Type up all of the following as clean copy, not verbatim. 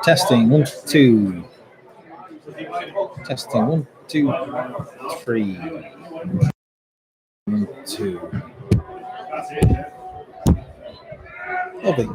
Testing 1, 2. Testing 1, 2, 3. 1, 2. Lovely.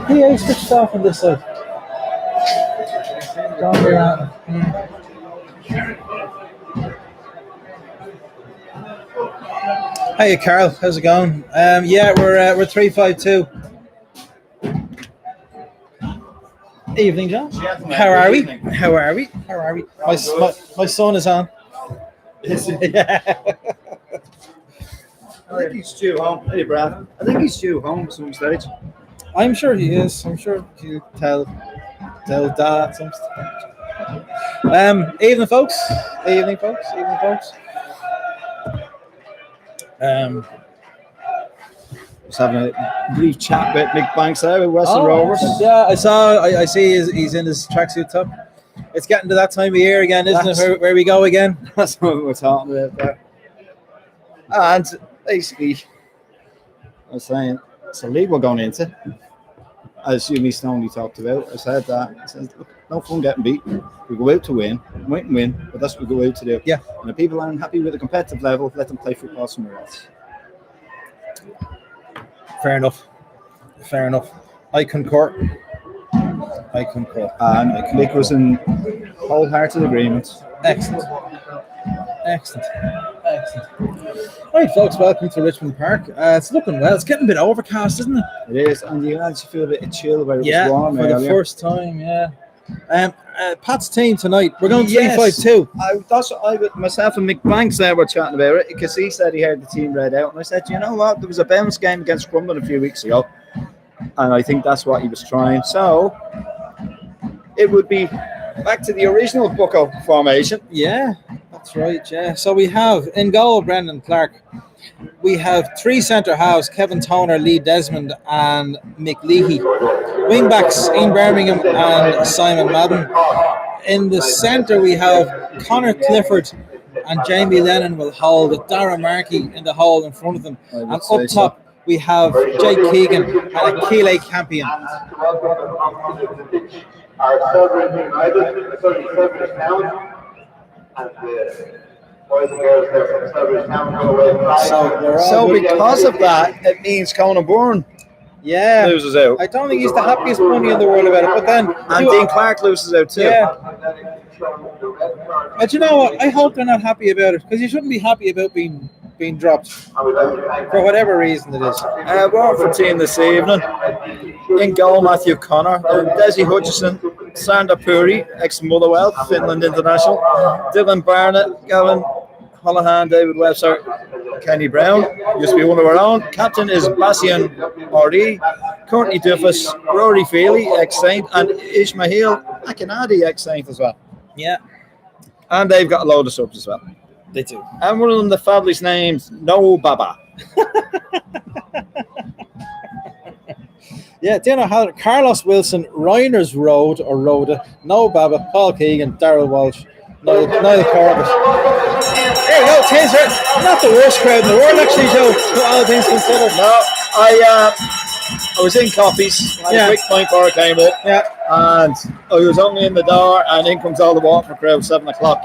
Yeah, he switched off on this side. Hey, Carl. How's it going? Yeah, we're 352. Evening, John. How are we? How are we? How are we? My son is on. Yeah. I think he's due home. Hey, Brad. I think he's due home at some stage. I'm sure he is. I'm sure he'll tell Dad at some stage. Evening, folks. Evening, folks. Evening, folks. Just having a brief chat with Nick Banks there with Western Rovers. Yeah, I see he's in his tracksuit top. It's getting to that time of year again, isn't it? Where we go again? That's what we're talking about there. And basically, I was saying, it's a league we're going into. As Jimmy Stoney talked about, I said that. I said, look, no fun getting beat. We go out to win, but that's what we go out to do. Yeah. And if people aren't happy with the competitive level, let them play football somewhere else. Fair enough. I concur. And Nick was in wholehearted agreement. Excellent. Right, folks, welcome to Richmond Park. It's looking well. It's getting a bit overcast, isn't it? It is, and you actually feel a bit of chill where it was warm for earlier. the first time, yeah. Pat's team tonight. We're going 352. That's what myself and Mick Banks there were chatting about it, because he said he heard the team read out, and I said, you know what, there was a bounce game against Crumlin a few weeks ago, and I think that's what he was trying. So it would be back to the original Bucko formation. Yeah, that's right, yeah. So we have in goal Brendan Clark. We have three centre halves, Kevin Toner, Lee Desmond and Mick Leahy. Wing backs, Ian Birmingham and Simon Madden. In the centre we have Connor Clifford and Jamie Lennon will hold with Dara Markey in the hole in front of them. And up top we have Jake Keegan and Akile Campion. Our Southern United, Southern Town, and the boys and girls there from Southern Town go away. So because of that, it means Conan Bourne loses out. I don't think he's the happiest bunny in the world about it, but then and Dean Clark loses out too. Yeah. But you know what? I hope they're not happy about it, because you shouldn't be happy about being dropped for whatever reason it is. Waterford team this evening. In goal, Matthew Connor, Desi Hutchison, Sander Puri, ex-Motherwell, Finland international, Dylan Barnett, Gavin Holohan, David Webster, Kenny Brown, used to be one of our own. Captain is Bastian R.E., currently Duffus, Rory Feely, ex-Saint, and Ishmael Akinadi, ex-Saint as well. Yeah, And they've got a load of subs as well. they do. And one of them, the fabulous names, No Baba. Yeah, do you know how Carlos Wilson, Reiners Road or Rhoda, No Baba, Paul Keegan, Darrell Walsh, Niall Corbett. There you go, Taser. Not the worst crowd in the world, actually, Joe. All things considered. No, I was in copies. I had a quick point before I came up. Yeah. And I was only in the door, and in comes all the Waterford crowd, 7 o'clock.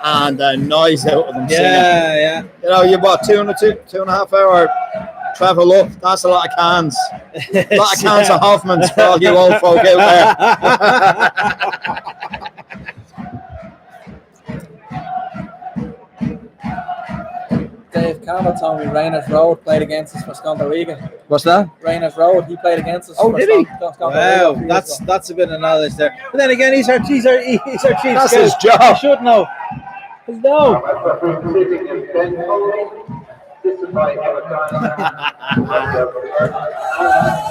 And a noise out of them singing. Yeah. You know, you bought 2.5 hour travel up. That's a lot of cans. A lot of cans of Hoffman's for all you old folk out there. Dave Campbell told me Reiners Road played against us for Sconto Regan. What's that? Reiners Road, he played against us. Oh, for did he? Wow, that's a bit of knowledge there. But then again, he's our chief That's scout. his job. He should know. No.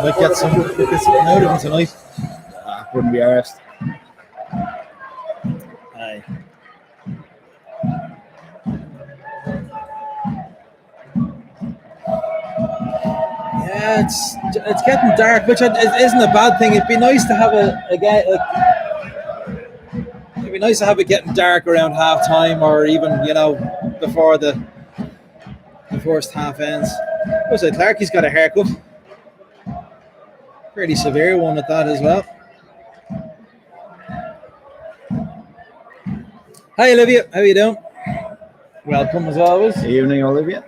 Might get something out of him tonight. Wouldn't be arsed. Aye. Yeah, it's getting dark, which isn't a bad thing. It'd be nice to have it'd be nice to have it getting dark around half time, or even before the first half ends. Also, Clarkie's got a haircut, pretty severe one at that as well. Hi Olivia, how you doing? Welcome as always. Good evening, Olivia.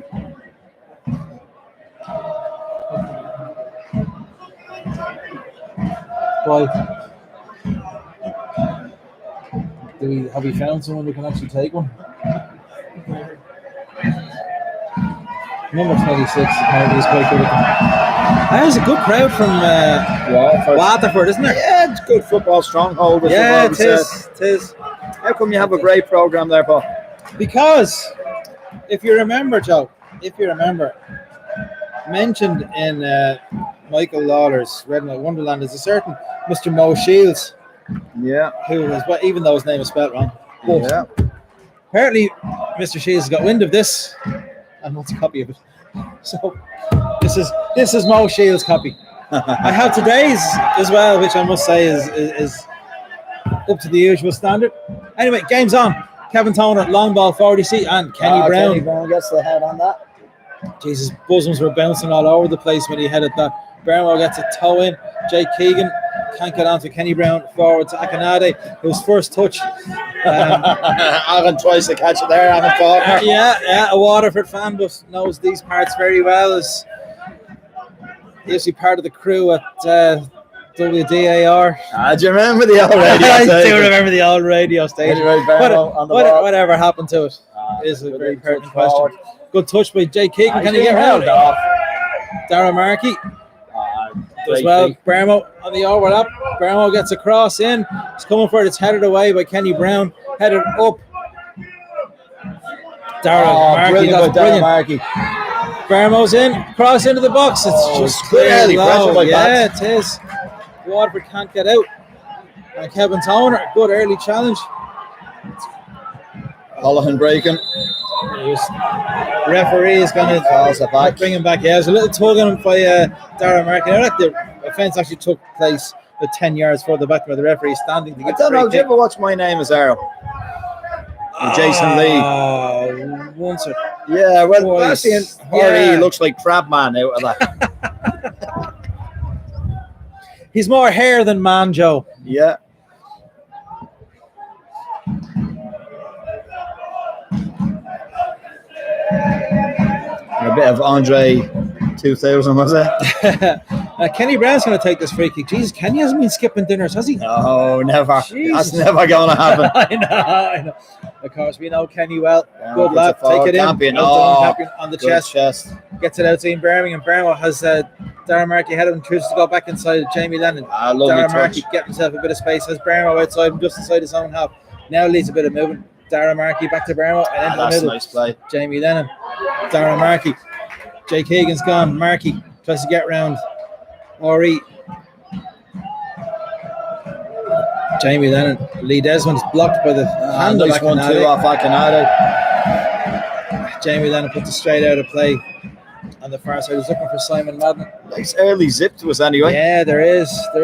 Why? Have we found someone who can actually take one? Number 26 apparently is quite good at them. There's a good crowd from Waterford, isn't there? Yeah, it's good football stronghold. Yeah, it is. How come you have a great programme there, Paul? Because, if you remember, Joe, mentioned in Michael Lawler's Red Night Wonderland is a certain Mr. Mo Shields. Yeah. Who was, even though his name is spelled wrong. But yeah. Apparently, Mr. Shields got wind of this and wants a copy of it. So, this is Mo Shields' copy. I have today's as well, which I must say is up to the usual standard. Anyway, game's on. Kevin Toner, long ball forward, you see, and Kenny Brown. Kenny Brown gets the head on that. Jesus, bosoms were bouncing all over the place when he headed that. Burnwell gets a toe in. Jake Keegan can't get onto Kenny Brown. Forward to Akinade, whose first touch. Aaron tries to catch it there on the corner. Yeah, a Waterford fan, but knows these parts very well. Is usually part of the crew at WDAR. Do you remember the old radio I station? do remember the old radio station. Whatever happened to it is a very pertinent question. Good touch by Jake Keegan. Can he get round? Darragh Markey as well. Bermo on the overlap. Bermo gets a cross in. It's coming for it. It's headed away by Kenny Brown. Headed up. Darragh Markey. That's brilliant. Bermo's in. Cross into the box. It's just clear low. Yeah, it is. Waterford can't get out. And Kevin Toner, good early challenge. Holohan breaking. Referee is going to bring him back. Yeah, there's a little tug on him by Darragh Markey. Now that the offence actually took place with 10 yards further back where the referee is standing. To get I don't know. Did you ever watch My Name Is Earl? Jason Lee. Once or yeah, well, Bastian he looks like Crabman out of that. He's more hair than man, Joe. Yeah. A bit of Andre 2000, was it? Kenny Brown's going to take this free kick. Jesus, Kenny hasn't been skipping dinners, has he? No, never. Jesus. That's never going to happen. I know. Of course, we know Kenny well. Yeah, good lad. Take it in. Champion on the chest. Gets it out to Birmingham. Birmingham has Darragh Markey ahead of him. Chooses to go back inside Jamie Lennon. Darragh Markey getting himself a bit of space. Has Birmingham outside him, just inside his own half. Now leads a bit of movement. Darragh Markey back to Birmingham and into the middle. Nice play. Jamie Lennon Darren Markey. Jay Keegan's gone. Markey tries to get round. Ori. Jamie Lennon. Lee Desmond's blocked by the hand of nice 1-2 Akinade. off Akinade. Jamie Lennon puts it straight out of play on the far side. He's looking for Simon Madden. Nice early zip to us anyway. Yeah, there is. You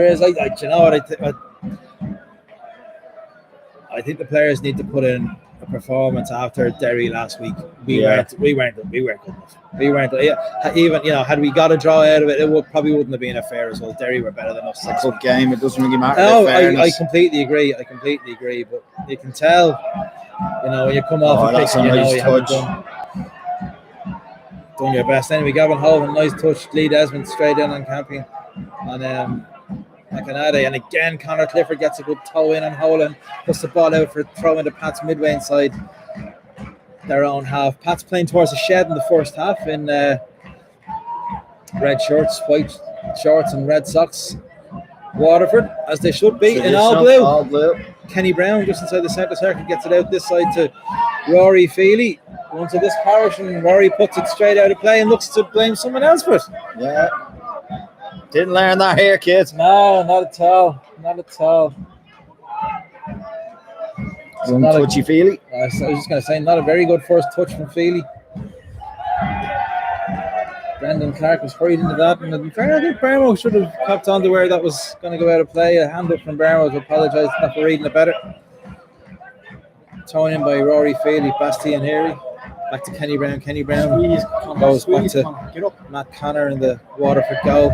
know what? I think the players need to put in a performance after Derry last week. We weren't good enough. We weren't. Even had we got a draw out of it, probably wouldn't have been a fair result. Derry were better than us. It's a good game. It doesn't really matter. No, I completely agree. But you can tell, when you come off a pitch, nice you haven't touch. done your best. Anyway, Gavin Holden, nice touch. Lee Desmond straight in on Campion. And Akinade, and again Conor Clifford gets a good toe in on Holden, puts the ball out for throwing to Pats midway inside their own half. Pats playing towards the shed in the first half in red shorts, white shorts and red socks. Waterford, as they should be, in all blue. Kenny Brown just inside the centre circle gets it out this side to Rory Feely. Onto this parish, and Rory puts it straight out of play and looks to blame someone else for it. Yeah. Didn't learn that here, kids. No, not at all. Touchy Feely. I was just going to say, not a very good first touch from Feely. Brendan Clark was hurried into that, and in fairness, I think Barmo should have kept on to where that was going to go out of play. A hand up from Barmo. I apologise not for reading it better. Thrown in by Rory Feely, Basti and Harry. Back to Kenny Brown. Kenny Brown goes back to Matt Connor in the Waterford goal.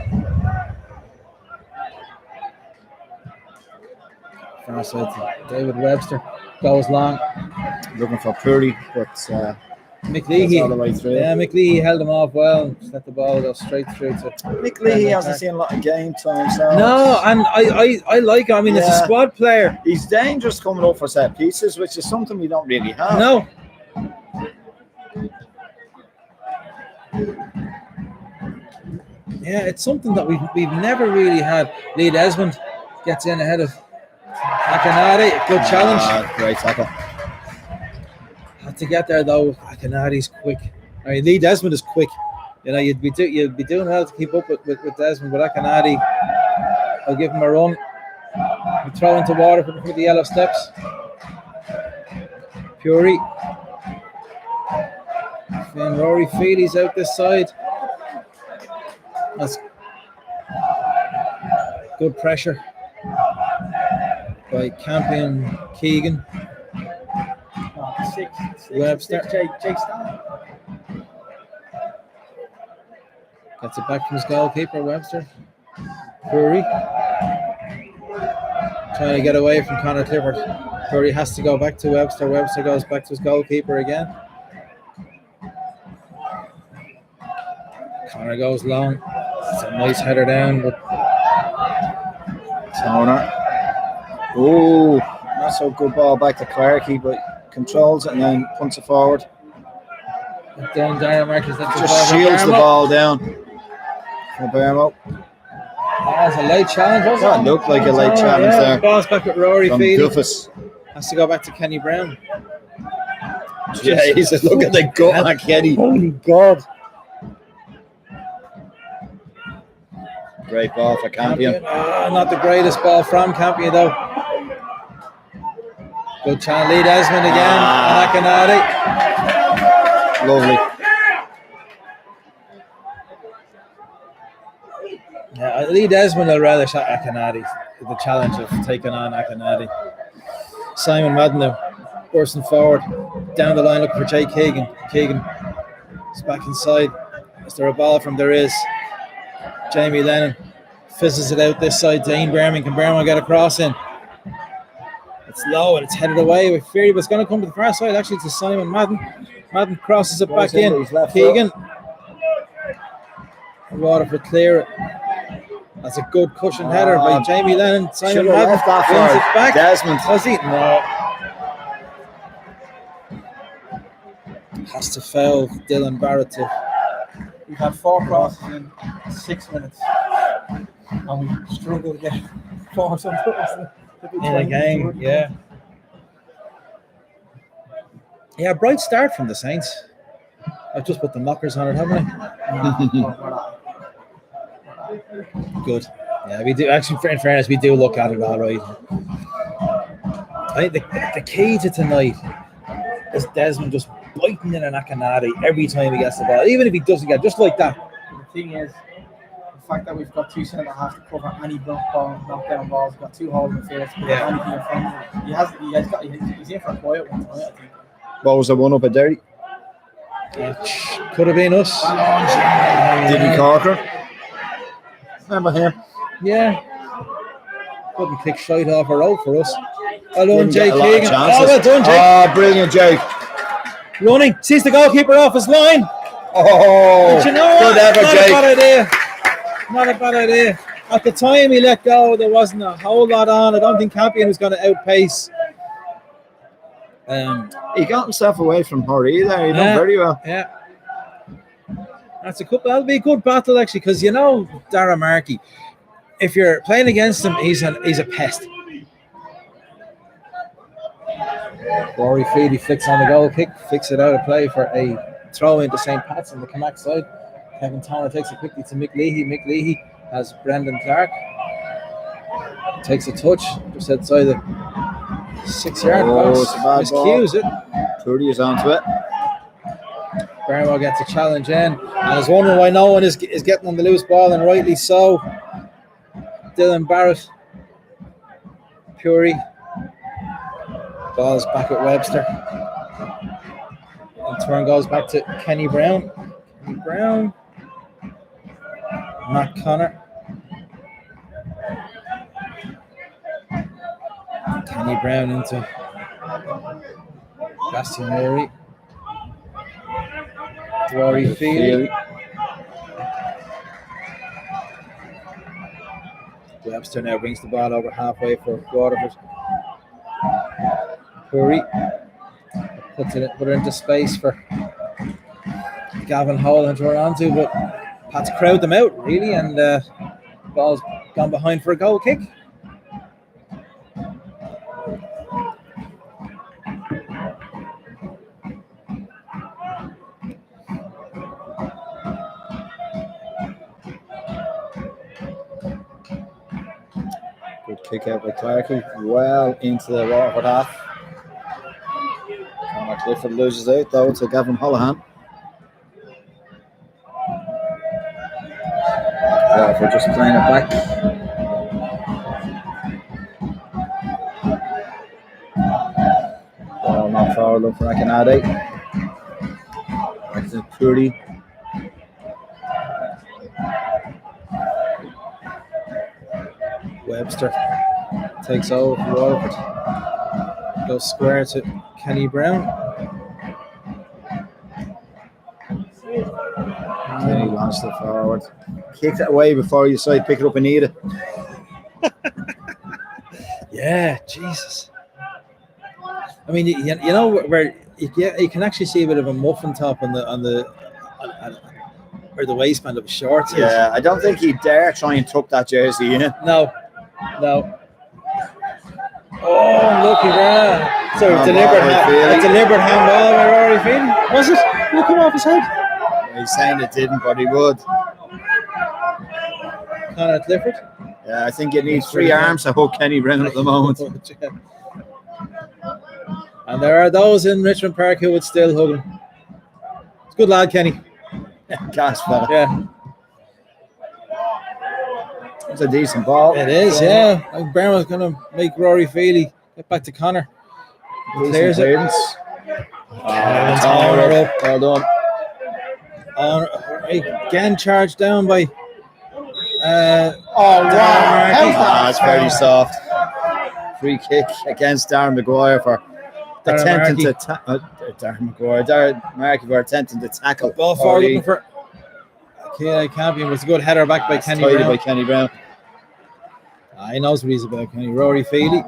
Far side to David Webster. Goes long. Looking for Purdy, but Mick Leahy. all the way through. Yeah, Mick Leahy held him off well and just let the ball go straight through to Mick Leahy hasn't seen a lot of game time. So no, and I like him. I mean, it's a squad player. He's dangerous coming up for set pieces, which is something we don't really have. No. Yeah, it's something that we've never really had. Lee Desmond gets in ahead of Akinade. Good challenge. Great tackle. Had to get there though. Akinade's quick. I mean, Lee Desmond is quick. You'd be doing well to keep up with Desmond, but Akinade, I'll give him a run. We throw into Waterford for the yellow steps. Puri. And Rory Feely's out this side. That's good pressure by Campion Keegan. Webster gets it back from his goalkeeper, Webster. Puri trying to get away from Conor Clifford. Puri has to go back to Webster. Webster goes back to his goalkeeper again. Conor goes long. It's a nice header down, but Toner. Oh, not so good ball back to Clarkey, but controls it and then punts it forward. Down Darren Marcus Just shields the ball down for Barmo. That's a late challenge, wasn't it? That looked like a late challenge there. Ball's back with Rory From Feely. Duffus. Has to go back to Kenny Brown. Jesus, look at the gut on Kenny. Holy God. Great ball for Campion. Not the greatest ball from Campion, though. Good challenge. Lee Desmond again. Akinade. Lovely. Yeah, Lee Desmond will relish Akinade. The challenge of taking on Akinade. Simon Madden now, bursting forward. Down the line looking for Jay Keegan. Keegan is back inside. Is there a ball from? There is. Jamie Lennon fizzes it out this side to Ian Berman. Can Berman get a cross in? It's low and it's headed away. We feared it was going to come to the far side. Actually, to Simon Madden. Madden crosses it back in. Keegan. Waterford clear it. That's a good cushion header by Jamie Lennon. Simon Madden wins it back. Desmond. Was he? No. Has to foul Dylan Barrett to. We've had 4 crosses in 6 minutes, and we struggle to get 4 sometimes in a game. Yeah, bright start from the Saints. I've just put the knockers on it, haven't I? Good. Yeah, we do. Actually, in fairness, we do look at it all right. I think the key to tonight is Desmond just biting in an Akinade every time he gets the ball, even if he doesn't get just like that. The thing is, the fact that we've got two centre halves to cover any knockdown balls, we've got two holes in the field, Yeah. anything in front of him. He's in for a quiet one tonight, I think. What was the one up at Derry? Could have been us. Diddy Corker. Remember him? Yeah. Couldn't kick shite off a rope for us. Well done, Didn't Jake get a lot of Keegan. chances. Oh, well done, Jake. Oh, brilliant, Jake. Running. Sees the goalkeeper off his line. Oh, But you know what? good effort, Not Jake. a bad idea. Not a bad idea. At the time he let go, there wasn't a whole lot on. I don't think Campion was going to outpace. He got himself away from Hori there. He done very well. Yeah. That'll be a good battle actually, because you know Dara Markey. If you're playing against him, he's a pest. Rory Feely flicks on the goal kick, flicks it out of play for a throw into St. Pat's on the Canuck side. Kevin Toner takes it quickly to Mick Leahy. Mick Leahy has Brendan Clark. Takes a touch just outside the 6-yard box. It's a bad Miscues it. 30 is onto it. Barnwell gets a challenge in and is wondering why no one is getting on the loose ball, and rightly so. Dylan Barrett. Puri. Ball's back at Webster. And turn goes back to Kenny Brown. Kenny Brown. Matt Connor. Kenny Brown into Bastian Murray. Rory Feely. Webster now brings the ball over halfway for Waterford. Puri put it into space for Gavin Holland to run onto, but had to crowd them out really, and ball's gone behind for a goal kick. Good kick out by Clarkey. Well into the Waterford half. Conor Clifford loses out though to Gavin Holohan. Waterford just playing it back. Ball not forward, look for Akinade. Back to Purdy. Webster takes over for Waterford. Goes square to Kenny Brown. Kenny launched it forward. Kicked it away before you saw pick it up and eat it. Yeah, Jesus. I mean, you know where you can actually see a bit of a muffin top on where the waistband of his shorts is. Yeah, I don't think he'd dare try and tuck that jersey in. No. Oh, lucky there. So a deliberate handball by Rory Feely. Was it? Did it come off his head? He's saying it didn't, but he would. Conor Clifford. Yeah, I think it needs 3 arms to hook Kenny Brown at the moment. And there are those in Richmond Park who would still hug him. It's a good lad, Kenny. Gas fella. Yeah. It's a decent ball. It is, yeah. I think Barnwell's going to make Rory Feely get back to Connor. Clears it. Well done. Again charged down by wow. That's very soft. Free kick against Darren Maguire for attempting to Darren Markey for attempting to tackle. Ball forward looking for Campion. Was a good header back by Kenny Brown. By Kenny Brown. He knows what he's about. Kenny Rory Feely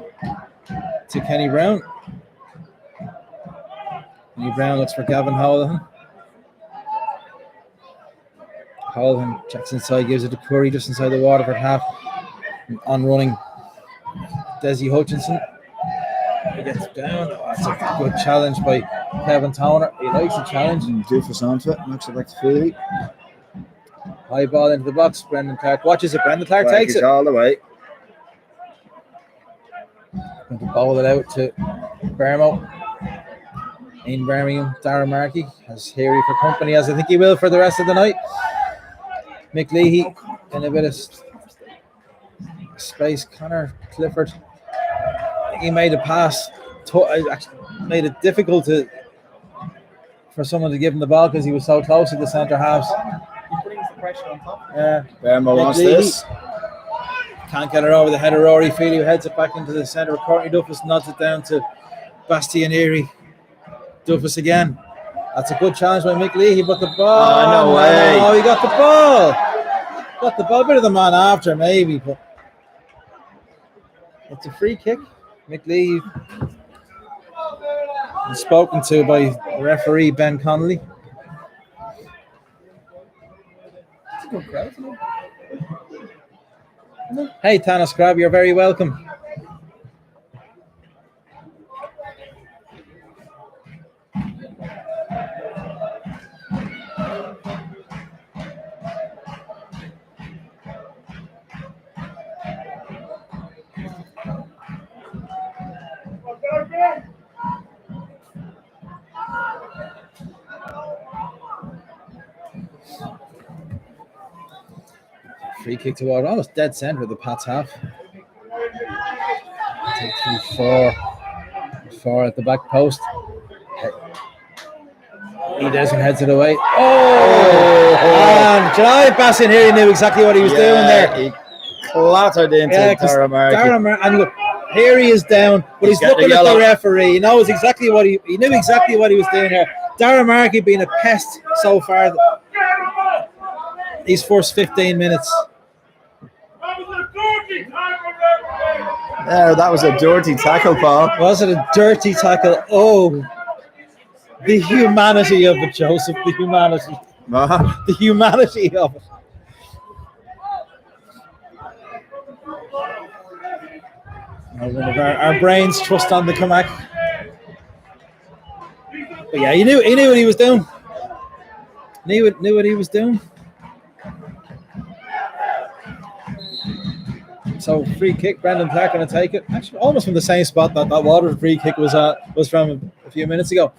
to Kenny Brown. Kenny Brown looks for Gavin Holohan. Holohan checks inside, gives it to Curry just inside the Waterford half. On running Desi Hutchinson. He gets down. Oh, that's a good challenge by Kevin Toner. He likes the challenge. And Doofus onto it. Knocks it back to Feely. High ball into the box. Brendan Clark watches it. Brendan Clark takes it. all the way. Going to bowl it out to Bermo. In Birmingham, Darren Markey has Harry for company, as I think he will for the rest of the night. Mick Leahy in a bit of space. Connor Clifford. He made a pass. Actually made it difficult for someone to give him the ball because he was so close to the centre halves. He brings the pressure on top. Yeah. Bermo wants this. Can't get it over the head of Rory Feely, who heads it back into the centre. Courtney Duffus nods it down to Bastianeri. Duffus again. That's a good challenge by Mick Leahy, but the ball. Oh, no way. Oh, he got the ball. Got the ball. Bit of the man after, maybe, but it's a free kick. Mick Leahy was spoken to by referee Ben Connolly. It's a good crowd, isn't it? Hey, Tanis Crab, you're very welcome. Free kick to Waterford, almost dead centre of the Pats half. 4 at the back post. He doesn't heads it away. Oh! And July Bassin here, he knew exactly what he was doing there. He clattered into Darren Markey. And look, here he is down, but he's looking at the referee. He knows exactly what he knew exactly what he was doing here. Darren Markey being a pest so far these first 15 minutes. Yeah, that was a dirty tackle, Paul. Was it a dirty tackle? Oh, the humanity of it, Joseph. The humanity. The humanity of it. Our brains trust on the comeback. But yeah, he knew what he was doing. Knew what he was doing. So free kick, Brendan Clark going to take it. Actually, almost from the same spot that Waterford free kick was from a few minutes ago.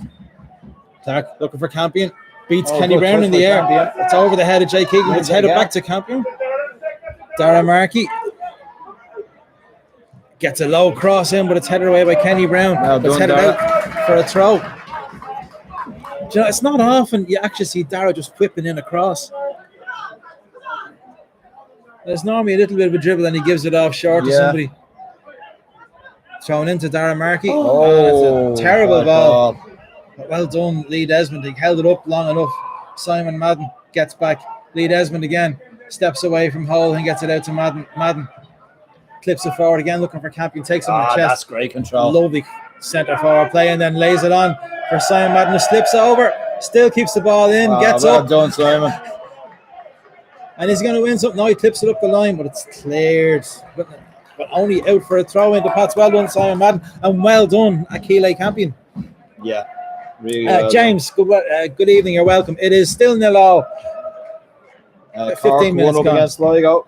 Clark looking for Campion. Beats Kenny Brown in the air. Campion. It's over the head of Jay Keegan. It's headed back to Campion. Darren Markey gets a low cross in, but it's headed away by Kenny Brown. It's headed out for a throw. Do you know, it's not often you actually see Dara just whipping in a cross. There's normally a little bit of a dribble and he gives it off short to somebody. Thrown into Darren Markey. Oh, it's a terrible ball. Well done, Lee Desmond. He held it up long enough. Simon Madden gets back. Lee Desmond again steps away from Hole and gets it out to Madden. Madden clips it forward again, looking for Campion. Takes him on the chest. That's great control. Lovely centre forward play, and then lays it on for Simon Madden, who slips over. Still keeps the ball in. Gets up. Well done, Simon. And he's going to win something. Now he clips it up the line, but it's cleared. But only out for a throw into Pats. Well done, Simon Madden. And well done, Akile Campion. Yeah. Really well James, good evening. You're welcome. It is still 0-0. 15 minutes up gone. Against Sligo.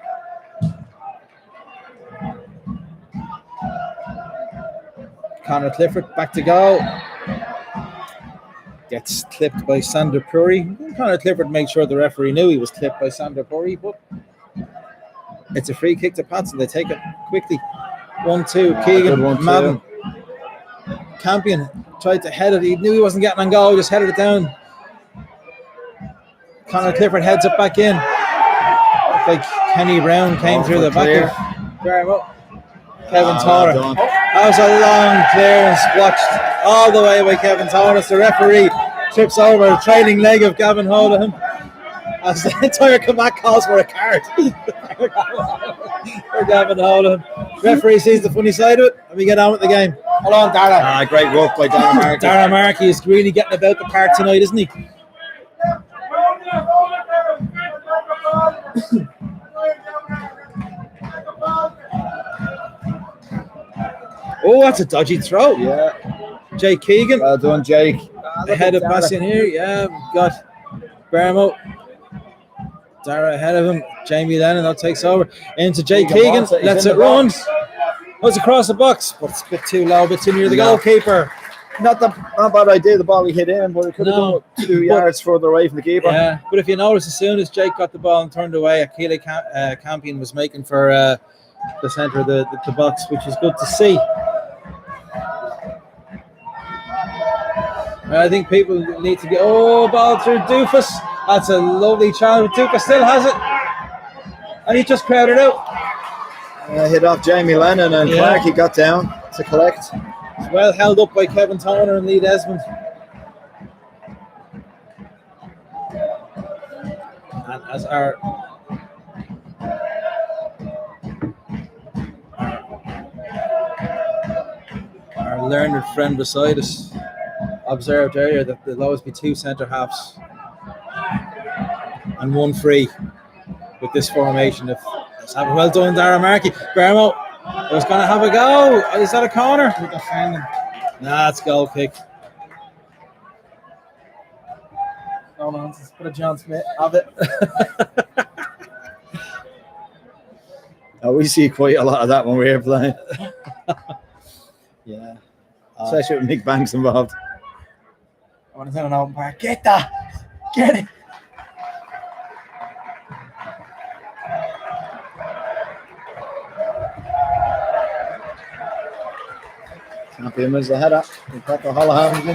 Connor Clifford back to go. Gets clipped by Sander Puri. Connor Clifford made sure the referee knew he was clipped by Sander Puri, but it's a free kick to Pats and they take it quickly. 1-2. Keegan, Madden. Campion tried to head it. He knew he wasn't getting on goal. He just headed it down. Connor Clifford heads it back in. Looked like Kenny Brown came through the back of Kevin Toner. That was a long clearance, watched all the way by Kevin Toner. The referee trips over the trailing leg of Gavin Holdham as the entire comeback calls for a card for Gavin Holdham. Referee sees the funny side of it, and we get on with the game. Hold on, Darren. Great work by Darren Markey. Darren Markey is really getting about the park tonight, isn't he? Oh, that's a dodgy throw. Yeah. Jake Keegan Well done, Jake. ahead of Bastian here. Yeah, we've got Bermo. Dara ahead of him. Jamie Lennon that takes over into Jake Keegan. Lets it run. Goes across the box, but it's a bit too low, a bit too near the goalkeeper. Not bad idea. The ball he hit in, but it could have done it 2 yards further away from the keeper. Yeah, but if you notice, as soon as Jake got the ball and turned away, Achille Campion was making for the centre of the box, which is good to see. I think people need to get ball through Doofus. That's a lovely challenge. Doofus still has it, and he just crowded out. Hit off Jamie Lennon and Clark. He got down to collect. It's well held up by Kevin Toner and Lee Desmond. And as our learned friend beside us observed earlier that there'll always be 2 centre halves and 1 free with this formation. Well done, Dara Markey. Bermo was going to have a go. Is that a corner? Nah, it's goal kick. No nonsense. Put a John Smith. Have it. We see quite a lot of that when we're playing. Yeah. Especially with Mick Banks involved. I want to send an open park. Get that. Get it. Campion was the header. We got the Hollahan. The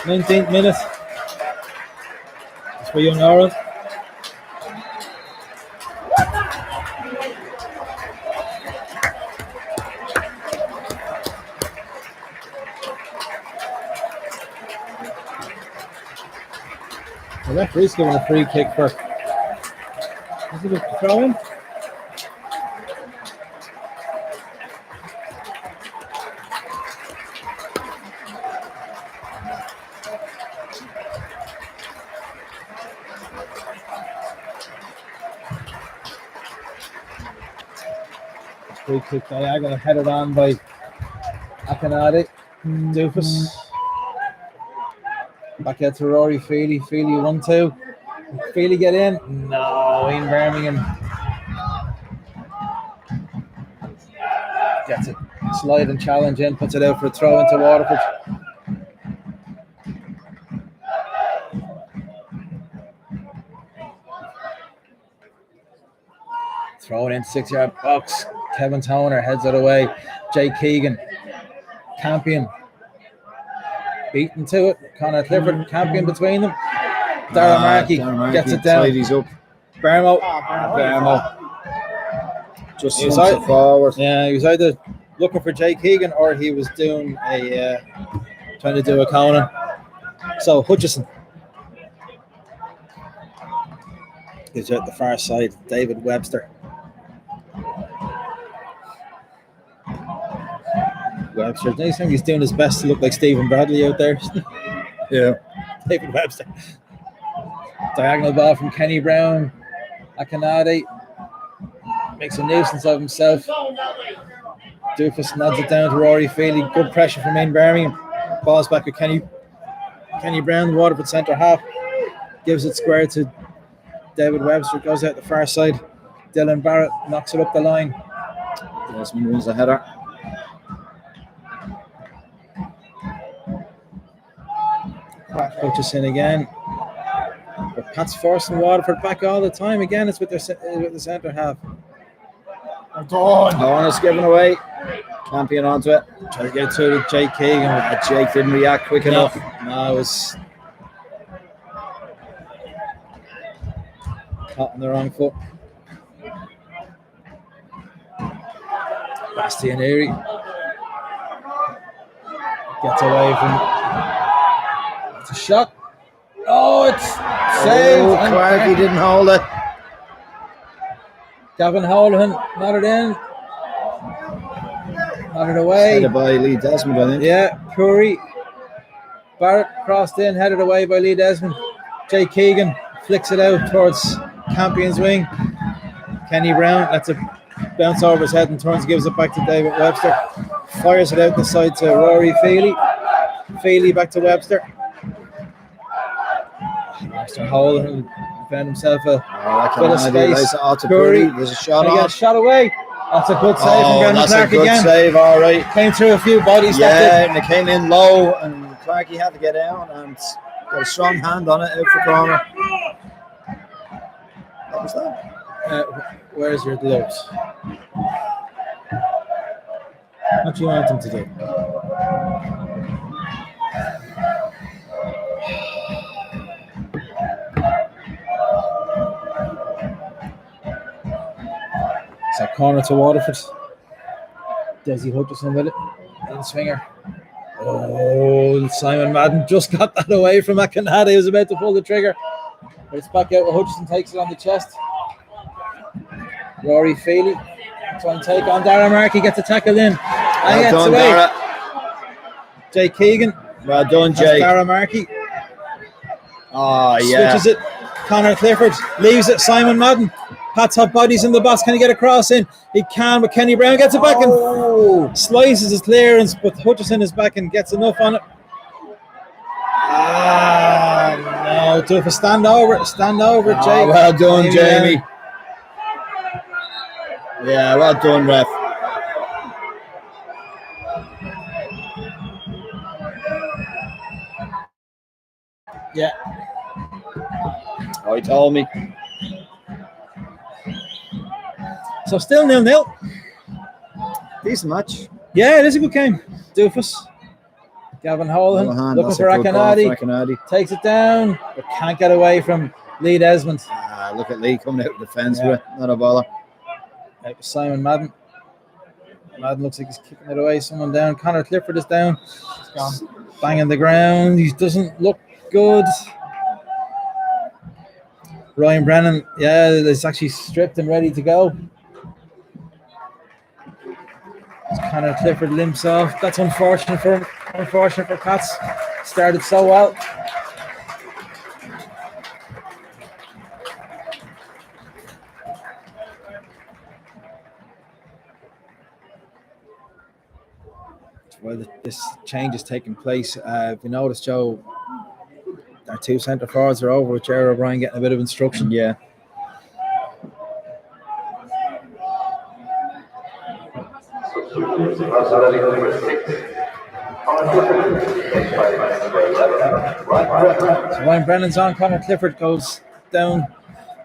19th minute. It's for Young Ireland. The referee's giving a free kick for. Is it a throw in? Free kick diagonal, headed on by Akinade. Doofus. Back out to Rory Feely. Feely 1-2. Feely get in. No, in Birmingham. Gets it. Slide and challenge in. Puts it out for a throw into Waterford. Throw it in 6-yard box. Kevin Toner heads it away. Jake Keegan. Campion. Beaten to it. Conor Clifford. Campion between them. Dara Markey gets it down. He's up. Bermo. Just slumps it forward. Yeah, he was either looking for Jake Keegan or he was doing trying to do a Conan. So Hutchison is at the far side. David Webster. Webster. I think he's doing his best to look like Stephen Bradley out there. Yeah. David Webster. Diagonal ball from Kenny Brown. Akinade makes a nuisance of himself. Doofus nods it down to Rory Feely. Good pressure from in Birmingham. Balls back with Kenny Brown, the Waterford centre half. Gives it square to David Webster. Goes out the far side. Dylan Barrett knocks it up the line. Desmond wins the header. Hutchison again. But Pat's forcing Waterford back all the time. Again, it's with the centre half. Corner's given away. Campion onto it. Try to get through to Jake Keegan. Jake didn't react quick enough. No, it was caught on the wrong foot. Bastian Erie gets away from. It's a shot. Oh, it's saved. Clark, he didn't hold it. Gavin Holohan nodded in. Nodded away. Headed by Lee Desmond, I think. Yeah, Puri. Barrett crossed in, headed away by Lee Desmond. Jay Keegan flicks it out towards Campion's wing. Kenny Brown lets it bounce over his head and turns, gives it back to David Webster. Fires it out the side to Rory Feely. Feely back to Webster. Webster holding, found himself a bit of space. Curry, there's a shot and he on. gets shot away. That's a good save from Brendan that's Clark a good again. save, all right. Came through a few bodies. Yeah, and it came in low, and Clarkey had to get down and got a strong hand on it out for corner. What was that? Where's your gloves? What do you want them to do? So corner to Waterford. Desi Hutchison with it. In swinger. Oh, Simon Madden just got that away from McInerney. He was about to pull the trigger. But it's back out. Hutchison takes it on the chest. Rory Feely trying to take on Dara Markey. Gets a tackle in. And gets away. Dara. Jay Keegan. Well done, Jay. Dara Markey. Oh, yeah. Switches it. Connor Clifford leaves it. Simon Madden. Pat's hot bodies in the box. Can he get a cross in? He can, but Kenny Brown gets it back and slices his clearance, but Hutchison is back and gets enough on it. No, do it. Stand over, Jay. Well done, Jamie. Yeah, well done, ref. Yeah. Oh, he told me. So still 0-0. Decent match. Yeah, it is a good game. Doofus. Gavin Holohan looking for Akinadi. Takes it down, but can't get away from Lee Desmond. Look at Lee coming out of the fence with it. Not a bother. Simon Madden. Madden looks like he's kicking it away. Someone down. Connor Clifford is down. He's gone. Banging the ground. He doesn't look good. Ryan Brennan, is actually stripped and ready to go. Connor Clifford limps off. That's unfortunate for him. Unfortunate for Pats. Started so well. Well, this change is taking place. If you notice, Joe, our two centre forwards are over with Jerry O'Brien getting a bit of instruction. Yeah. So Ryan Brennan's on. Connor Clifford goes down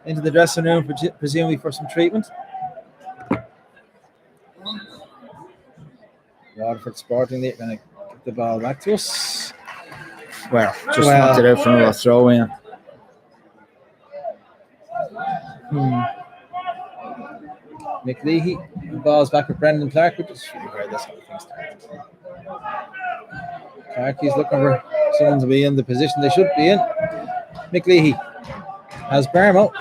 into the dressing room, presumably for some treatment. Waterford Sporting, they're going to get the ball back to us. Just knocked it out from a throw in. Mick Leahy, the ball's back with Brendan Clark, which is really where this whole thing started. Clark, he's looking for someone to be in the position they should be in. Mick Leahy has Bermo.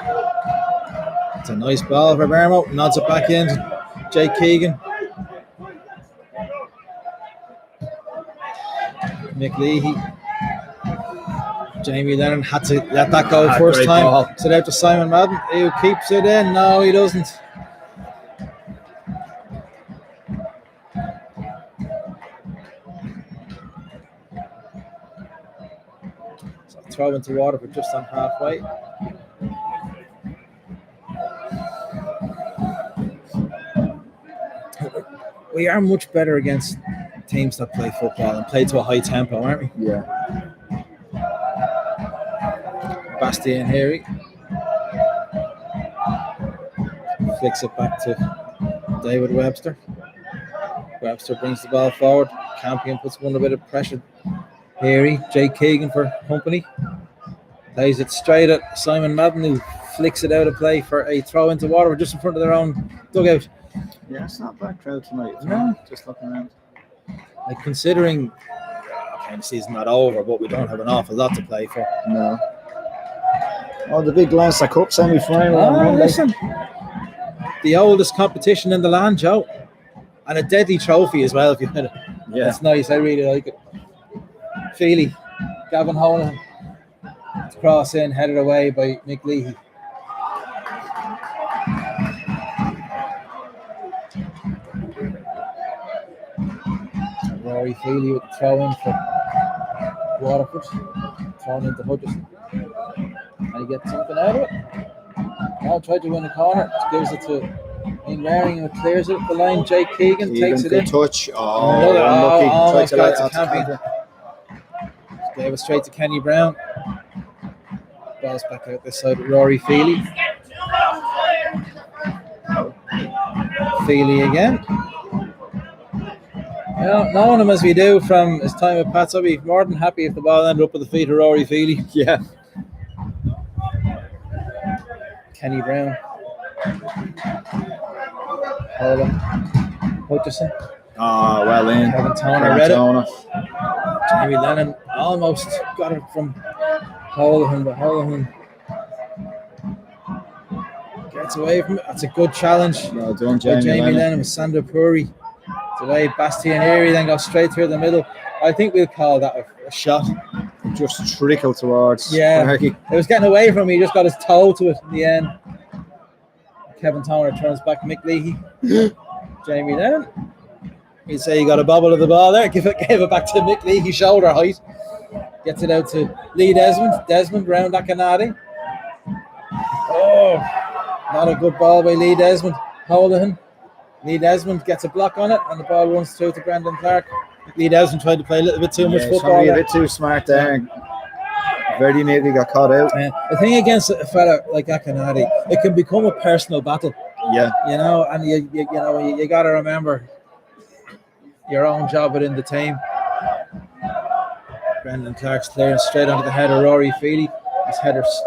It's a nice ball for Bermo. Nods it back in to Jake Keegan. Mick Leahy. Jamie Lennon had to let that go first time. Ball. Set out to Simon Madden, who keeps it in. No, he doesn't. So throw into Waterford just on halfway. We are much better against teams that play football and play to a high tempo, aren't we? Yeah. Bastian Harry flicks it back to David Webster. Webster brings the ball forward. Campion puts him under a bit of pressure. Harry, Jake Keegan for company. Plays it straight at Simon Madden, who flicks it out of play for a throw into Waterford just in front of their own dugout. Yeah, it's not a bad crowd tonight. No. Just looking around. Like considering the season's not over, but we don't have an awful lot to play for. No. Oh, the big Leinster Cup semi-final on Monday. Listen, the oldest competition in the land, Joe, and a deadly trophy as well. If you had it, it's nice. I really like it. Feely, Gavin Holohan, cross in, headed away by Mick Leahy. Rory Feely with the throw in for Waterford. Thrown into Hutchison. And he gets something out of it. Now tried to win the corner. Gives it to Ian Waring and clears it up the line. Jake Keegan takes it good in. touch. Oh, Another, unlucky. almost Tried got to it to Campion. Gave it straight to Kenny Brown. Ball's back out this side with Rory Feely. Feely again. Yeah, knowing him as we do from his time at Pats, I'd be more than happy if the ball ended up at the feet of Rory Feely. Yeah. Kenny Brown. Howler. Hutchison. Oh, well in. Kevin Toner read it. Jamie Lennon almost got it from Howler, but Howler gets away from it. That's a good challenge. Well done, Jamie Jamie Lennon with Sandra Puri. Delay Bastianeri, then goes straight through the middle. I think we'll call that a shot. Just trickled towards Markey. It was getting away from him. He just got his toe to it in the end. Kevin Toner turns back Mick Leahy. Jamie Lennon. You'd say he got a bobble of the ball there. Gave it back to Mick Leahy, shoulder height. Gets it out to Lee Desmond. Desmond round Akinade. Oh, not a good ball by Lee Desmond. Holohan. Lee Desmond gets a block on it, and the ball runs through to Brendan Clark. Lee Desmond tried to play a little bit too much football. A bit too smart there. Very nearly got caught out. The thing against a fella like Akinade, it can become a personal battle. Yeah. You know, and you got to remember your own job within the team. Brendan Clark's clearing straight onto the head of Rory Feely. His header's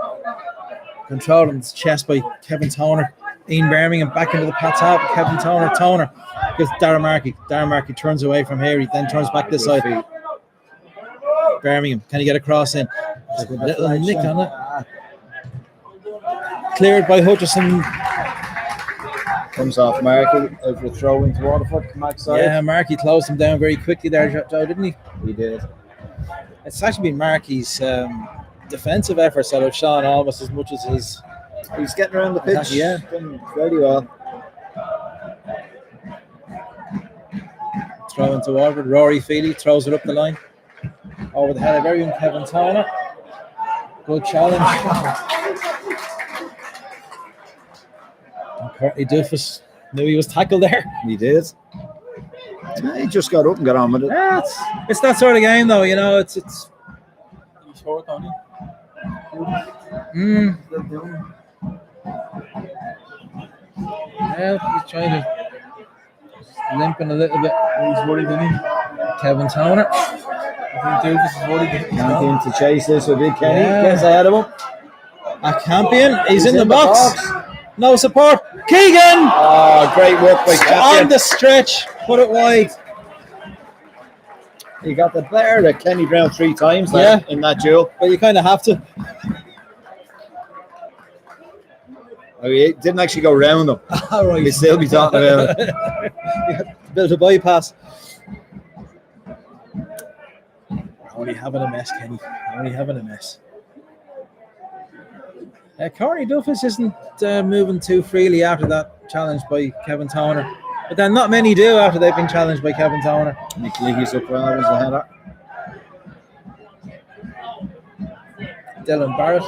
controlled in his chest by Kevin Toner. Ian Birmingham back into the Pats half. Kevin Toner gives Darren Markey. Darren Markey turns away from here. He then turns back this side. Birmingham, can he get a cross in? A little nick on it. Cleared by Hutchison. Comes off Markey over a throw into Waterford. Yeah, Markey closed him down very quickly there, Joe, didn't he? He did. It's actually been Markey's defensive efforts that have shown almost as much as his. He's getting around the pitch. Yeah. Done very well. Throw into Waterford. Rory Feely throws it up the line. Over the head of everyone. Kevin Toner. Good challenge. And Courtney Doofus knew he was tackled there. He did. He just got up and got on with it. Yeah, it's that sort of game, though. You know, it's. He's short, don't he? Yeah, he's trying to limping a little bit. He's worried, isn't he? Kevin Toner. I think Davis is worried. Campion to chase this with Big Kenny. Yeah. Gets ahead of him. A Campion. He's in the box. No support. Keegan. Oh, great work by Campion. On the stretch. Put it wide. He got the better of Kenny Brown 3 times there in that duel. But you kind of have to. Oh, he didn't actually go round him. All right. We'd still be talking about it. Built a bypass. Only having a mess, Kenny. Only having a mess. Corey Duffus isn't moving too freely after that challenge by Kevin Toner. But then not many do after they've been challenged by Kevin Toner. Nick Leahy's up well as a header. Dylan Barrett.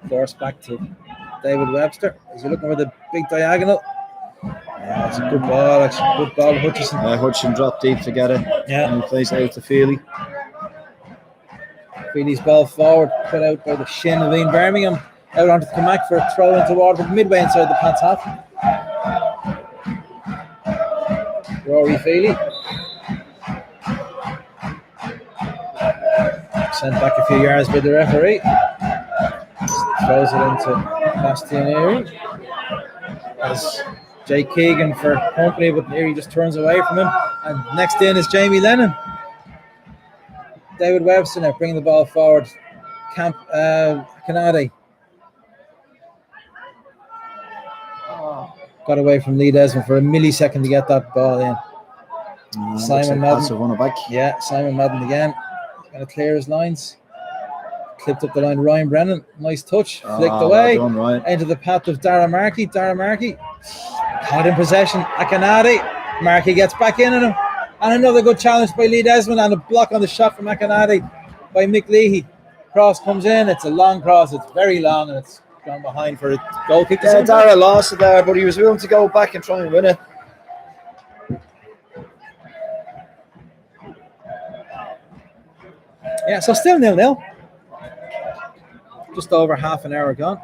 Forced back to David Webster. Is he looking for the big diagonal? Yeah, it's a good ball, actually. Good ball, Hutchison. Hutchison dropped deep to get it. Yeah. And he plays out to Feely. Feely's ball forward, put out by the shin of Ian Birmingham. Out onto the Comac for a throw into Waterford, midway inside the Pats half. Rory Feely. Sent back a few yards by the referee. Throws it into Bastianeri. As Jake Keegan for company, but Neary just turns away from him. And next in is Jamie Lennon. David Webster now bringing the ball forward. Canadi. Got away from Lee Desmond for a millisecond to get that ball in. Simon Madden. Yeah, Simon Madden again. Going to clear his lines. Clipped up the line. Ryan Brennan. Nice touch. Flicked away. Well done, into the path of Darren Markey. Darren Markey. Caught in possession. Akinade. Markey gets back in on him. And another good challenge by Lee Desmond and a block on the shot from McAnally by Mick Leahy. Cross comes in. It's a long cross. It's very long and it's gone behind for a goal kick. Yeah, Dara lost it there, but he was willing to go back and try and win it. Yeah, so still 0-0. Just over half an hour gone.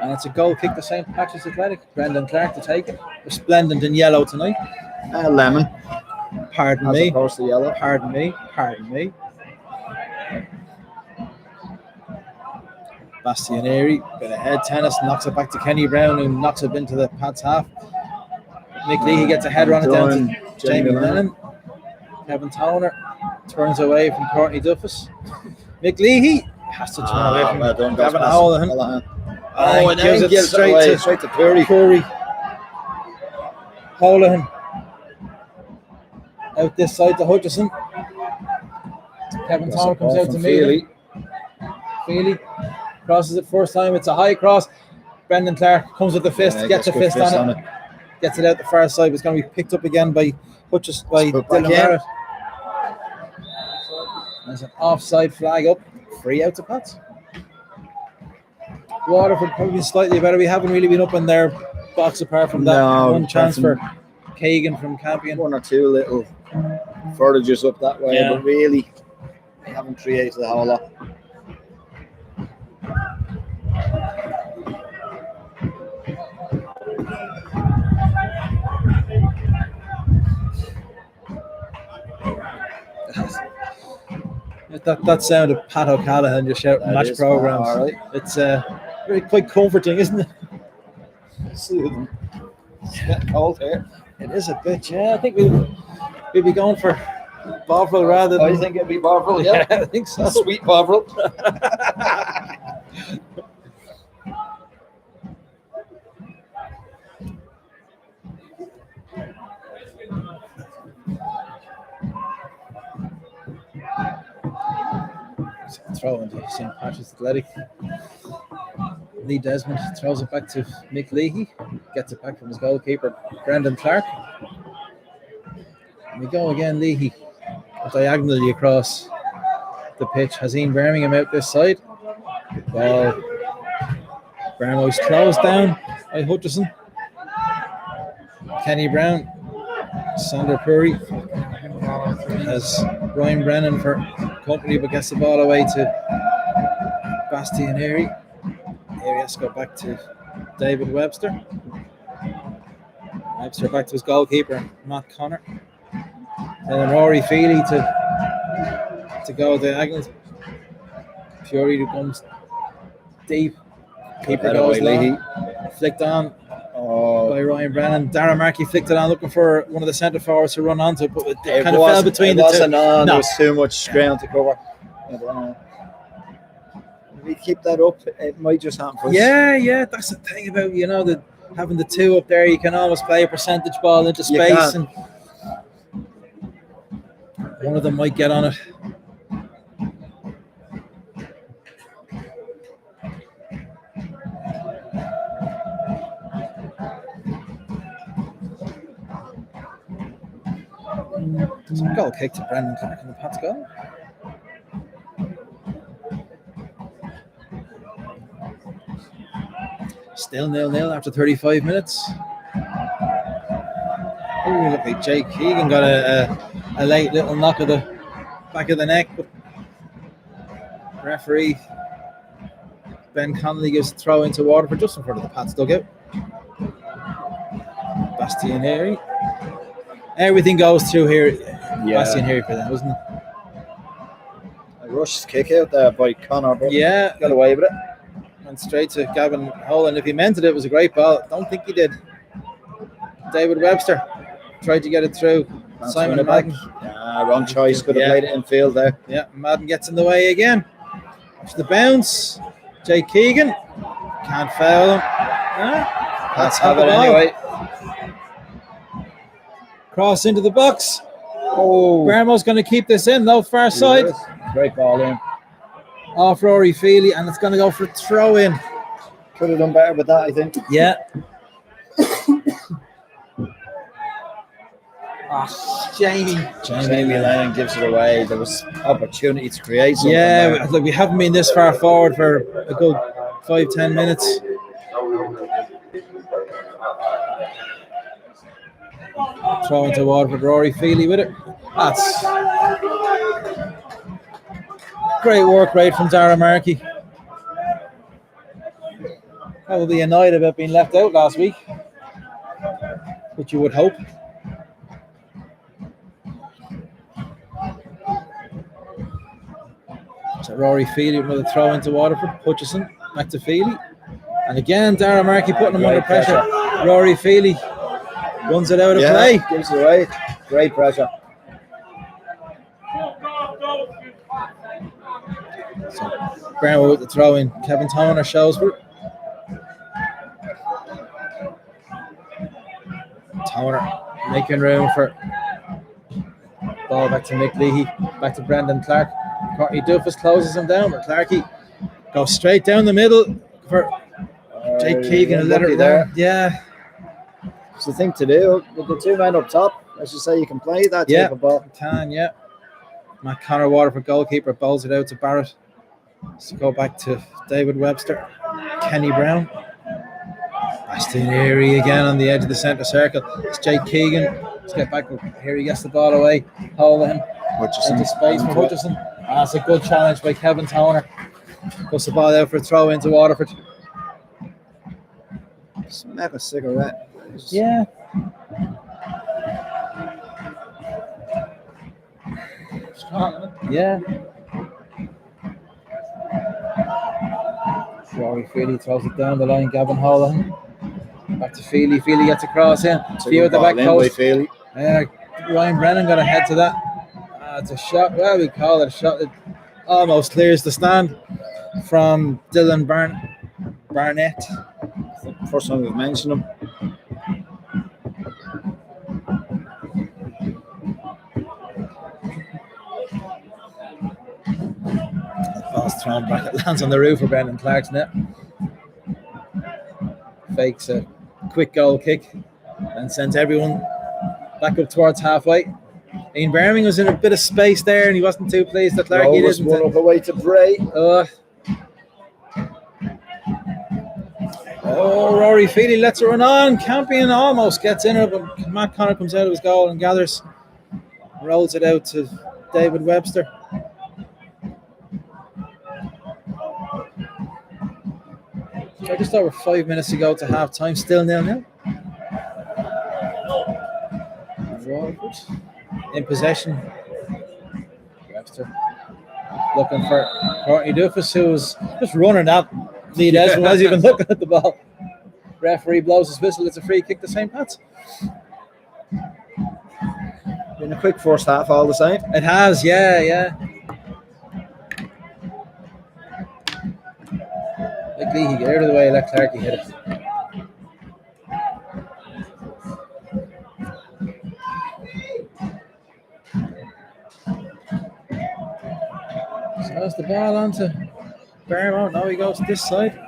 And it's a goal kick to St. Patrick's Athletic. Brendan Clark to take it. Resplendent in yellow tonight. Lemon. Pardon As me. opposed to yellow. Pardon me. Pardon me. Bastianeri, bit of head tennis, knocks it back to Kenny Brown, who knocks it into the Pats half. Mick Leahy gets a header on it down to Jamie Lennon. Kevin Toner turns away from Courtney Duffus. Mick Leahy has to turn away from Gavin Holohan. Oh, and gives then it straight to Curry. Holohan out this side to Hutchison. Kevin Toner comes out to Feely. Feely crosses it first time. It's a high cross. Brendan Clark comes with the fist, gets a fist on it. Gets it out the far side, but it's going to be picked up again by Hutchison, by Dylan Barrett. There's an offside flag up. Free out to Pats. Waterford probably slightly better. We haven't really been up in their box apart from that one chance for Kagan from Campion. One or two little further just up that way, but really they haven't created a whole lot. That sound of Pat O'Callaghan just shouting match programs. Right. It's really quite comforting, isn't it? Soothing. It's getting cold here. It is a bit, yeah. I think we'll be going for Bovril rather than. I think it'd be Bovril, yeah. I think so. Sweet Bovril. Throw into St. Patrick's Athletic. Lee Desmond throws it back to Mick Leahy. Gets it back from his goalkeeper, Brendan Clark. And we go again, Leahy. Diagonally across the pitch. Hazine Birmingham out this side. Good ball. Barmos closed down by Hutchison. Kenny Brown. Sander Puri has Ryan Brennan for company, but gets the ball away to Bastianeri. Here he has to go back to David Webster. Webster back to his goalkeeper, Matt Connor. Then Rory Feely to go diagonal. Fury comes deep. Keeper goes long. Flicked on by Ryan Brennan. Darren Markey flicked it on, looking for one of the centre forwards to run onto it, but it kind of fell between the two. There was too much ground to cover. If we keep that up, it might just happen for us. Yeah, that's the thing about having the two up there. You can almost play a percentage ball into space, and one of them might get on it. Some goal kick to Brendan Clark in the Pats goal. Still 0-0 after 35 minutes. Oh, look like Jake Keegan got a late little knock at the back of the neck, but referee Ben Connolly gives a throw into Waterford just in front of the Pats dugout. Bastianeri. Everything goes through here. Bastianeri for them, wasn't it? A rush kick out there by Connor, but got away with it. And straight to Gavin Holland. If he meant it, it was a great ball. Don't think he did. David Webster tried to get it through. Simon Madden. Wrong choice. Could have played it in field there. Yeah, Madden gets in the way again. Watch the bounce. Jake Keegan. Can't foul him. Let's have it anyway. Cross into the box. Oh, Bermo's going to keep this in, though, far side. Great ball in. Off Rory Feely, and it's going to go for a throw in. Could have done better with that, I think. Yeah. Jamie. Jamie Lennon gives it away. There was opportunity to create something. Yeah, there. look, we haven't been this far forward for a good 5-10 minutes. Throw into Waterford, Rory Feely with it. That's great work rate from Dara Markey. Probably annoyed about being left out last week, which you would hope. So Rory Feely with another throw into Waterford. Hutchison back to Feely. And again, Dara Markey putting him under pressure. Rory Feely runs it out of play. Gives it away. Great pressure. So Brown with the throw in. Kevin Toner shows for it. Toner making room for ball back to Mick Leahy. Back to Brendan Clark. Courtney Duffus closes him down, but Clarkey goes straight down the middle for Jake Keegan and let it there. Yeah. It's the thing to do with the two men up top. As you say, you can play that type of ball. Can, yeah. Matt Connor, Waterford goalkeeper, bowls it out to Barrett. Let's go back to David Webster. Kenny Brown. Ashton Erie again on the edge of the centre circle. It's Jake Keegan. Let's get back here. He gets the ball away. Hold him. Hutchison. Into space for Hutchison. That's a good challenge by Kevin Toner. Puts the ball out for a throw into Waterford. Smack a cigarette. Yeah. Strong, yeah. Rory Feely throws it down the line. Gavin Holohan. Back to Feely. Feely gets across in. Few at the back post. Ryan Brennan got a head to that. It's a shot. Well, we call it a shot. It almost clears the stand from Dylan Barnett. First time we've mentioned him. Ball's thrown back. It lands on the roof of Brendan Clark's net. Fakes a quick goal kick and sends everyone back up towards halfway. Ian Birmingham was in a bit of space there and he wasn't too pleased that Clarkey didn't. One up away to Bray. Rory Feely lets it run on. Campion almost gets in it, but Matt Connor comes out of his goal and gathers. Rolls it out to David Webster. Just over 5 minutes to go to half time. Still 0-0. In possession. Webster looking for Courtney Duffus, who was just running at Lee Desmond, wasn't even looking at the ball. Referee blows his whistle. It's a free kick to St. Pat's. Been a quick first half all the same. It has, yeah. Like Leahy, get out of the way, let Clarkey hit it. So that's the ball on to Barrymore. Now he goes this side.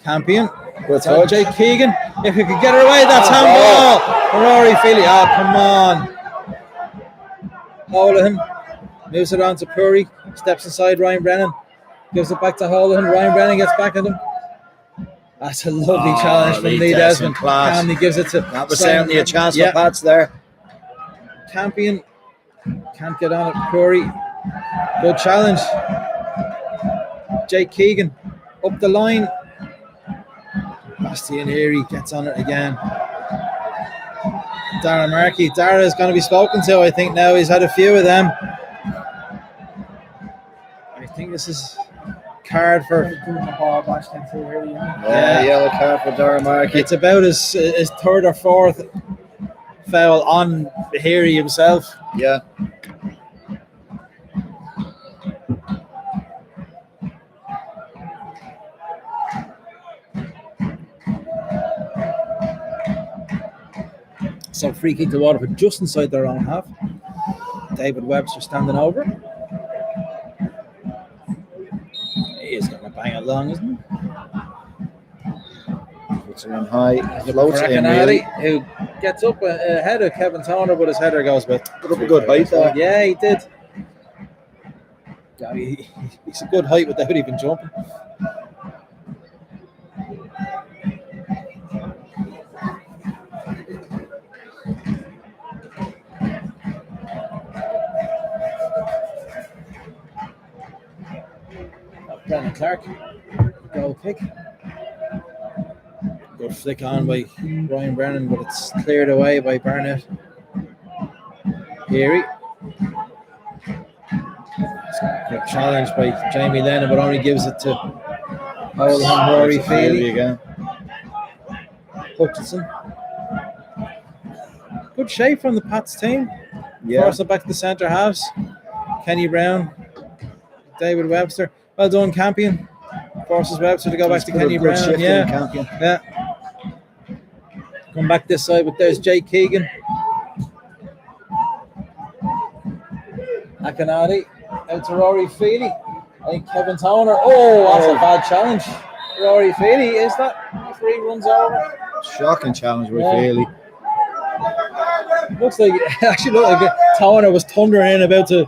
Campion. With Jake Keegan. If he could get her away, that's handball. Rory Feely. Oh, come on. Holohan moves it on to Puri. Steps inside Ryan Brennan. Gives it back to Holohan. Ryan Brennan gets back at him. That's a lovely challenge from Lee Desmond. Cammy gives it to. That was certainly a chance for Pats there. Campion can't get on it. Puri. Good challenge. Jake Keegan up the line. Bastian Erie gets on it again. Dara Markey. Dara is going to be spoken to, I think, now. He's had a few of them. I think this is card for. Yeah, yellow card for Dara Markey. It's about his third or fourth foul on Erie himself. Yeah. So free kick to Waterford just inside their own half. David Webster standing over. He is going to bang it long, isn't he? Puts her in high. For Floats in Akinadi, really. who gets up ahead of Kevin Toner, but his header goes with. Put up a good height there. Yeah, he did. Yeah, he's a good height without even jumping. Brendan Clark, goal kick. Good flick on by Ryan Brennan, but it's cleared away by Barnett. Geary. Good challenge by Jamie Lennon, but only gives it to Rory Feely again. Hutchinson. Good shape from the Pats team. Yeah. Force it back to the centre halves. Kenny Brown, David Webster. Well done, Campion. Forces Webster to go back to Kenny Brown. Yeah. Come back this side, but there's Jake Keegan. Akinadi out to Rory Feely. I think Kevin Toner. Oh, that's a bad challenge. Rory Feely, is that? Three runs over. Shocking challenge with Feely. Looks like Toner was thundering in about to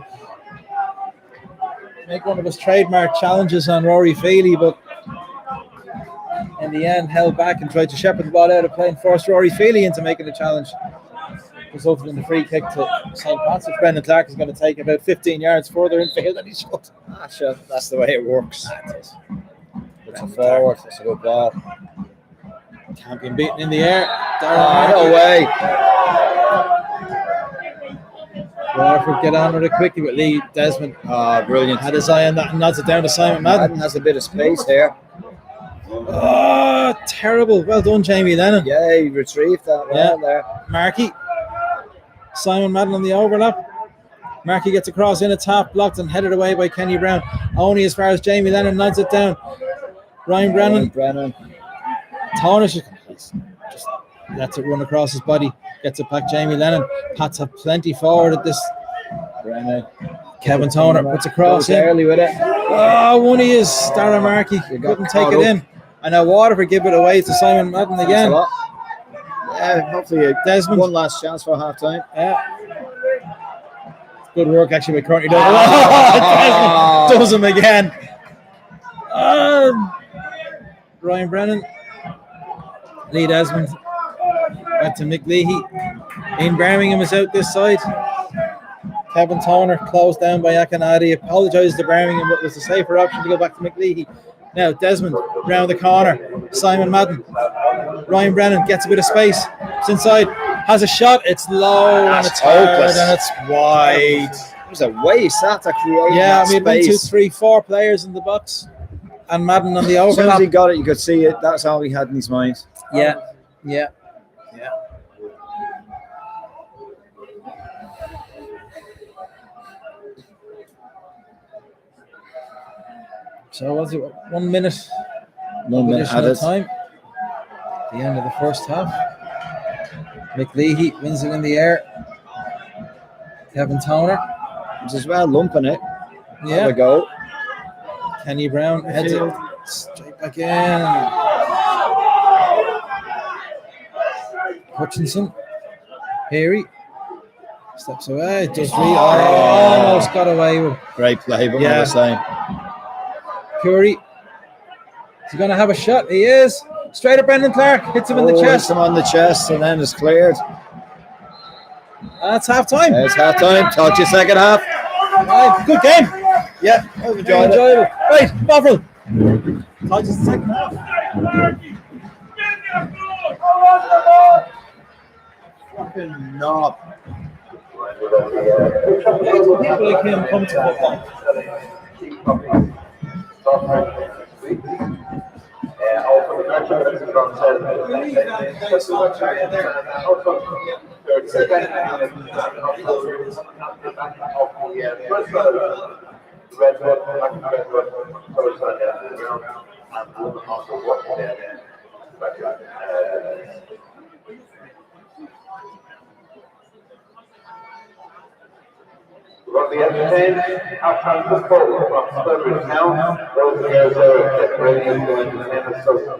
make one of his trademark challenges on Rory Feely, but in the end held back and tried to shepherd the ball out of play and forced Rory Feely into making the challenge. Resulted in the free kick to St. Pat's, which Brendan Clark is going to take about 15 yards further in field than he should. That's the way it works. It's a forward. It's a good ball. Campion beaten in the air. No way. Waterford get on with it quickly with Lee Desmond. Brilliant. Had his eye on that and nods it down to Simon Madden. Madden has a bit of space here. Oh, terrible. Well done, Jamie Lennon. Yeah, he retrieved that well there. Markey. Simon Madden on the overlap. Markey gets across in a tap, blocked and headed away by Kenny Brown. Only as far as Jamie Lennon nods it down. Ryan Brennan. Tonish just lets it run across his body. Gets it back, Jamie Lennon. Pats have plenty forward at this. Brennan. Kevin Toner puts across in. Early with it. Oh, one he is. Dara Markey couldn't take it in. And now Waterford give it away to Simon Madden again. Yeah, hopefully Desmond. One last chance for half time. Yeah. Good work actually with Courtney Desmond does him again. Ryan Brennan. Lee Desmond. Back to Mick Leahy. Ian Birmingham is out this side. Kevin Toner closed down by Akinadi. Apologised to Birmingham, but was the safer option to go back to Mick Leahy. Now Desmond round the corner. Simon Madden. Ryan Brennan gets a bit of space. It's inside. Has a shot. It's low and it's hopeless and it's wide. It was a waste that to create. Yeah, I mean, 1, 2, 3, 4 players in the box, and Madden on the overlap. As soon as he got it, you could see it. That's all he had in his mind. Yeah. So was it 1 minute? 1 minute additional time. The end of the first half. Mick Leahy wins it in the air. Kevin Toner. Which is well lumping it. Yeah. There we go. Kenny Brown heads it straight back in. Hutchinson. Harry. Steps away. Just almost got away with. Great play, but what was saying. Curry. Is he going to have a shot? He is. Straight at Brendan Clark. Hits him in the chest. Hits him on the chest and then it's cleared. That's half time. It's half time. Talk to you second half. Right, good game. Yeah, I've enjoyed it. Right, Bovril. Talk to you second half. Fucking knob. People like him come to football. Also, the direction of this is on set. We're going to be entertained. Halftime football from Sturbridge Town. Those girls are getting ready to go into the end of social.